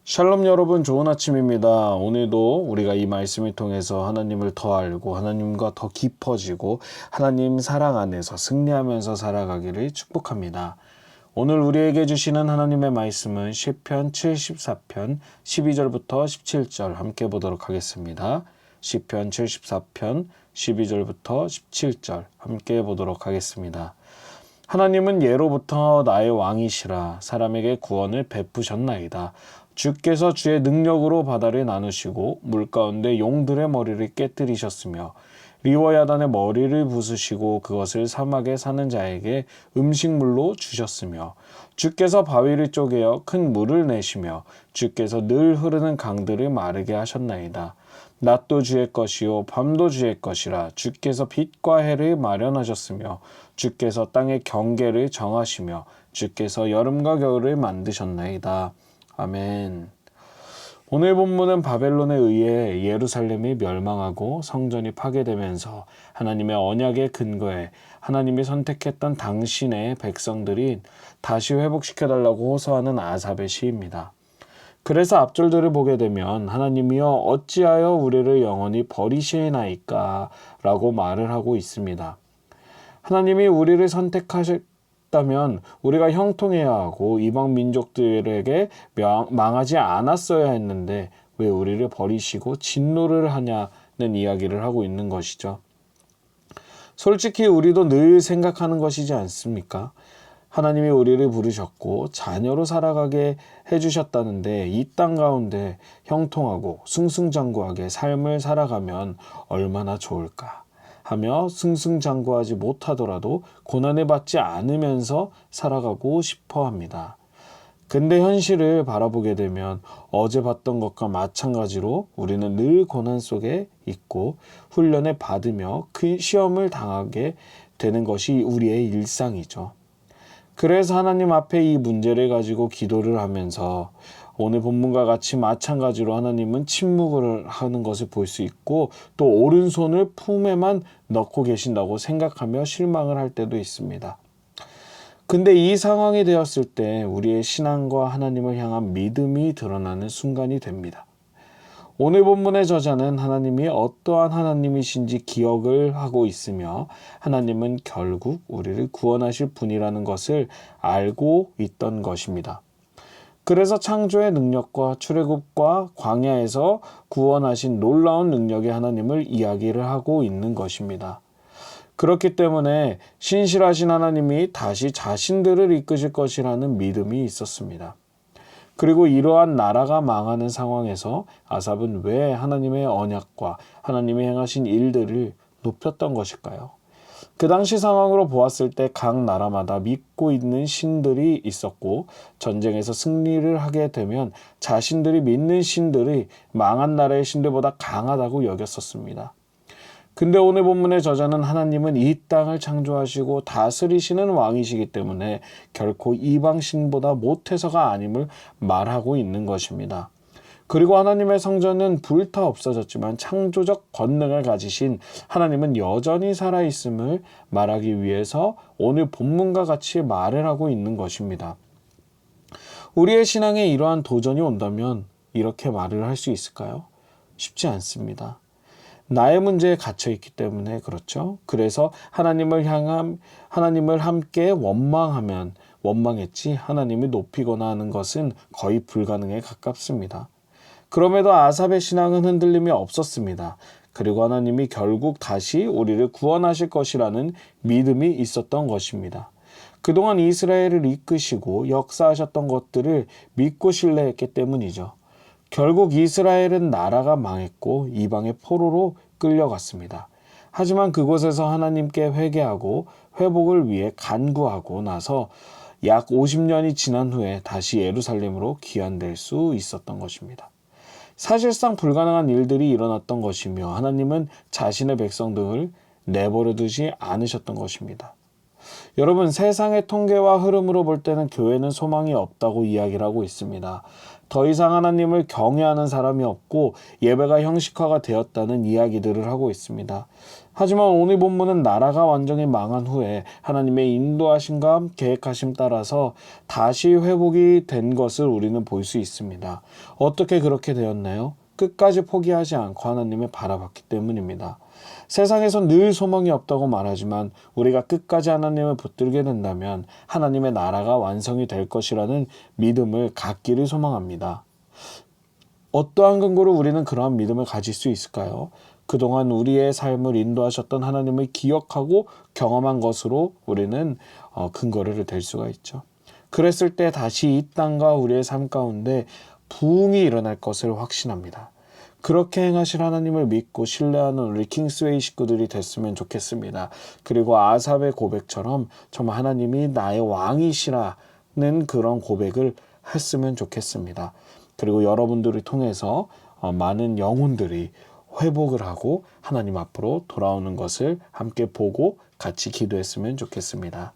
샬롬 여러분, 좋은 아침입니다. 오늘도 우리가 이 말씀을 통해서 하나님을 더 알고 하나님과 더 깊어지고 하나님 사랑 안에서 승리하면서 살아가기를 축복합니다. 오늘 우리에게 주시는 하나님의 말씀은 시편 74편 12절부터 17절 함께 보도록 하겠습니다. 시편 74편 12절부터 17절 함께 보도록 하겠습니다. 하나님은 예로부터 나의 왕이시라. 사람에게 구원을 베푸셨나이다. 주께서 주의 능력으로 바다를 나누시고 물 가운데 용들의 머리를 깨뜨리셨으며 리워야단의 머리를 부수시고 그것을 사막에 사는 자에게 음식물로 주셨으며 주께서 바위를 쪼개어 큰 물을 내시며 주께서 늘 흐르는 강들을 마르게 하셨나이다. 낮도 주의 것이요 밤도 주의 것이라. 주께서 빛과 해를 마련하셨으며 주께서 땅의 경계를 정하시며 주께서 여름과 겨울을 만드셨나이다. 아멘. 오늘 본문은 바벨론에 의해 예루살렘이 멸망하고 성전이 파괴되면서 하나님의 언약의 근거에 하나님이 선택했던 당신의 백성들이 다시 회복시켜달라고 호소하는 아삽의 시입니다. 그래서 앞절들을 보게 되면 하나님이여 어찌하여 우리를 영원히 버리시나이까 라고 말을 하고 있습니다. 하나님이 우리를 선택하셨다면 우리가 형통해야 하고 이방 민족들에게 망하지 않았어야 했는데 왜 우리를 버리시고 진노를 하냐는 이야기를 하고 있는 것이죠. 솔직히 우리도 늘 생각하는 것이지 않습니까? 하나님이 우리를 부르셨고 자녀로 살아가게 해주셨다는데 이 땅 가운데 형통하고 승승장구하게 삶을 살아가면 얼마나 좋을까 하며 승승장구하지 못하더라도 고난을 받지 않으면서 살아가고 싶어 합니다. 근데 현실을 바라보게 되면 어제 봤던 것과 마찬가지로 우리는 늘 고난 속에 있고 훈련을 받으며 그 시험을 당하게 되는 것이 우리의 일상이죠. 그래서 하나님 앞에 이 문제를 가지고 기도를 하면서 오늘 본문과 같이 마찬가지로 하나님은 침묵을 하는 것을 볼 수 있고 또 오른손을 품에만 넣고 계신다고 생각하며 실망을 할 때도 있습니다. 근데 이 상황이 되었을 때 우리의 신앙과 하나님을 향한 믿음이 드러나는 순간이 됩니다. 오늘 본문의 저자는 하나님이 어떠한 하나님이신지 기억을 하고 있으며 하나님은 결국 우리를 구원하실 분이라는 것을 알고 있던 것입니다. 그래서 창조의 능력과 출애굽과 광야에서 구원하신 놀라운 능력의 하나님을 이야기를 하고 있는 것입니다. 그렇기 때문에 신실하신 하나님이 다시 자신들을 이끄실 것이라는 믿음이 있었습니다. 그리고 이러한 나라가 망하는 상황에서 아삽은 왜 하나님의 언약과 하나님이 행하신 일들을 높였던 것일까요? 그 당시 상황으로 보았을 때 각 나라마다 믿고 있는 신들이 있었고 전쟁에서 승리를 하게 되면 자신들이 믿는 신들이 망한 나라의 신들보다 강하다고 여겼었습니다. 근데 오늘 본문의 저자는 하나님은 이 땅을 창조하시고 다스리시는 왕이시기 때문에 결코 이방신보다 못해서가 아님을 말하고 있는 것입니다. 그리고 하나님의 성전은 불타 없어졌지만 창조적 권능을 가지신 하나님은 여전히 살아있음을 말하기 위해서 오늘 본문과 같이 말을 하고 있는 것입니다. 우리의 신앙에 이러한 도전이 온다면 이렇게 말을 할 수 있을까요? 쉽지 않습니다. 나의 문제에 갇혀있기 때문에 그렇죠. 그래서 하나님을 함께 원망했지 하나님을 높이거나 하는 것은 거의 불가능에 가깝습니다. 그럼에도 아삽의 신앙은 흔들림이 없었습니다. 그리고 하나님이 결국 다시 우리를 구원하실 것이라는 믿음이 있었던 것입니다. 그동안 이스라엘을 이끄시고 역사하셨던 것들을 믿고 신뢰했기 때문이죠. 결국 이스라엘은 나라가 망했고 이방의 포로로 끌려갔습니다. 하지만 그곳에서 하나님께 회개하고 회복을 위해 간구하고 나서 약 50년이 지난 후에 다시 예루살렘으로 귀환될 수 있었던 것입니다. 사실상 불가능한 일들이 일어났던 것이며 하나님은 자신의 백성들을 내버려 두지 않으셨던 것입니다. 여러분, 세상의 통계와 흐름으로 볼 때는 교회는 소망이 없다고 이야기를 하고 있습니다. 더 이상 하나님을 경외하는 사람이 없고 예배가 형식화가 되었다는 이야기들을 하고 있습니다. 하지만 오늘 본문은 나라가 완전히 망한 후에 하나님의 인도하심과 계획하심 따라서 다시 회복이 된 것을 우리는 볼 수 있습니다. 어떻게 그렇게 되었나요? 끝까지 포기하지 않고 하나님을 바라봤기 때문입니다. 세상에선 늘 소망이 없다고 말하지만 우리가 끝까지 하나님을 붙들게 된다면 하나님의 나라가 완성이 될 것이라는 믿음을 갖기를 소망합니다. 어떠한 근거로 우리는 그러한 믿음을 가질 수 있을까요? 그동안 우리의 삶을 인도하셨던 하나님을 기억하고 경험한 것으로 우리는 근거를 댈 수가 있죠. 그랬을 때 다시 이 땅과 우리의 삶 가운데 부흥이 일어날 것을 확신합니다. 그렇게 행하실 하나님을 믿고 신뢰하는 우리 킹스웨이 식구들이 됐으면 좋겠습니다. 그리고 아삽의 고백처럼 정말 하나님이 나의 왕이시라는 그런 고백을 했으면 좋겠습니다. 그리고 여러분들을 통해서 많은 영혼들이 회복을 하고 하나님 앞으로 돌아오는 것을 함께 보고 같이 기도했으면 좋겠습니다.